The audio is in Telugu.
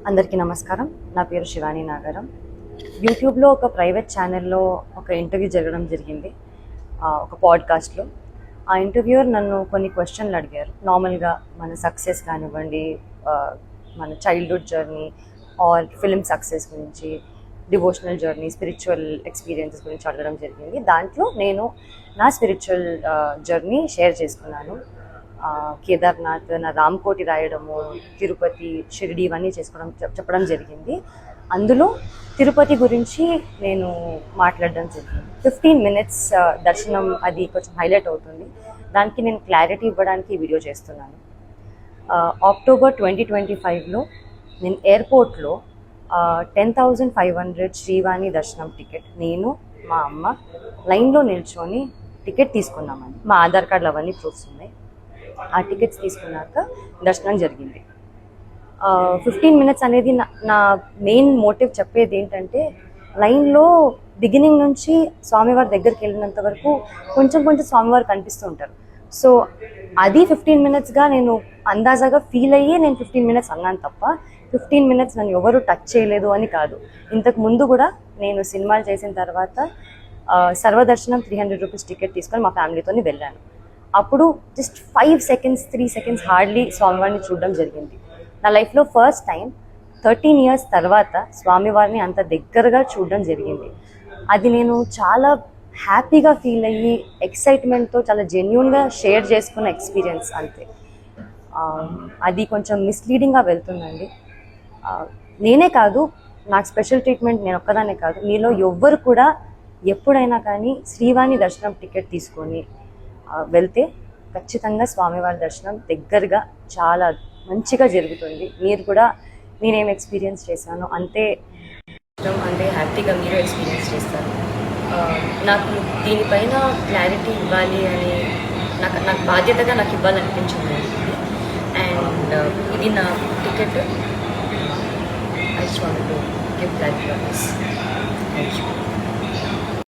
అందరికీ నమస్కారం. నా పేరు శివాని నాగరం. యూట్యూబ్లో ఒక ప్రైవేట్ ఛానల్లో ఒక ఇంటర్వ్యూ జరగడం జరిగింది, ఒక పాడ్కాస్ట్లో. ఆ ఇంటర్వ్యూయర్ నన్ను కొన్ని క్వశ్చన్లు అడిగారు. నార్మల్గా మన సక్సెస్ కానివ్వండి, మన childhood journey or film success గురించి, డివోషనల్ జర్నీ, స్పిరిచువల్ ఎక్స్పీరియన్సెస్ గురించి అడగడం జరిగింది. దాంట్లో నేను నా స్పిరిచువల్ జర్నీ షేర్ చేసుకున్నాను. కేదార్నాథ్, నా రామ్కోటి రాయడము, తిరుపతి, షిరిడి ఇవన్నీ చెప్పడం జరిగింది. అందులో తిరుపతి గురించి నేను మాట్లాడడం జరిగింది. 15 minutes దర్శనం అది కొంచెం హైలైట్ అవుతుంది. దానికి నేను క్లారిటీ ఇవ్వడానికి వీడియో చేస్తున్నాను. అక్టోబర్ 2025లో నేను ఎయిర్పోర్ట్లో 10,500 శ్రీవాణి దర్శనం టికెట్ నేను మా అమ్మ లైన్లో నిల్చొని టికెట్ తీసుకున్నామని. మా ఆధార్ కార్డులు అవన్నీ ప్రూఫ్స్ ఉన్నాయి. ఆ టికెట్స్ తీసుకున్నాక దర్శనం జరిగింది. 15 minutes అనేది నా మెయిన్ మోటివ్ చెప్పేది ఏంటంటే, లైన్లో బిగినింగ్ నుంచి స్వామివారి దగ్గరికి వెళ్ళినంత వరకు కొంచెం స్వామివారు కనిపిస్తూ ఉంటారు. సో అది 15 minutesగా నేను అందాజాగా ఫీల్ అయ్యి నేను 15 minutes అన్నాను తప్ప 15 minutes నన్ను ఎవరు టచ్ చేయలేదు అని కాదు. ఇంతకు ముందు కూడా నేను సినిమాలు చేసిన తర్వాత సర్వదర్శనం 300 రూపీస్ టికెట్ తీసుకొని మా ఫ్యామిలీతో వెళ్ళాను. అప్పుడు జస్ట్ 5 seconds 3 seconds హార్డ్లీ స్వామివారిని చూడడం జరిగింది. నా లైఫ్లో ఫస్ట్ టైం 13 years తర్వాత స్వామివారిని అంత దగ్గరగా చూడడం జరిగింది. అది నేను చాలా హ్యాపీగా ఫీల్ అయ్యి ఎక్సైట్మెంట్తో చాలా జెన్యూన్గా షేర్ చేసుకున్న ఎక్స్పీరియన్స్ అంతే. అది కొంచెం మిస్లీడింగ్గా వెళ్తుందండి. నేనే కాదు, నాకు స్పెషల్ ట్రీట్మెంట్ నేను ఒక్కదానే కాదు, మీలో ఎవ్వరు కూడా ఎప్పుడైనా కానీ శ్రీవాణి దర్శనం టికెట్ తీసుకొని వెళ్తే ఖచ్చితంగా స్వామివారి దర్శనం దగ్గరగా చాలా మంచిగా జరుగుతుంది. మీరు కూడా నేనేం ఎక్స్పీరియన్స్ చేశానో అంతే హ్యాపీగా మీరు ఎక్స్పీరియన్స్ చేస్తారు. నాకు దీనిపైన క్లారిటీ ఇవ్వాలి అని నాకు బాధ్యతగా నాకు ఇవ్వాలనిపించింది. అండ్ ఇది నా ticket. I just want to give clarity on this. Thank you.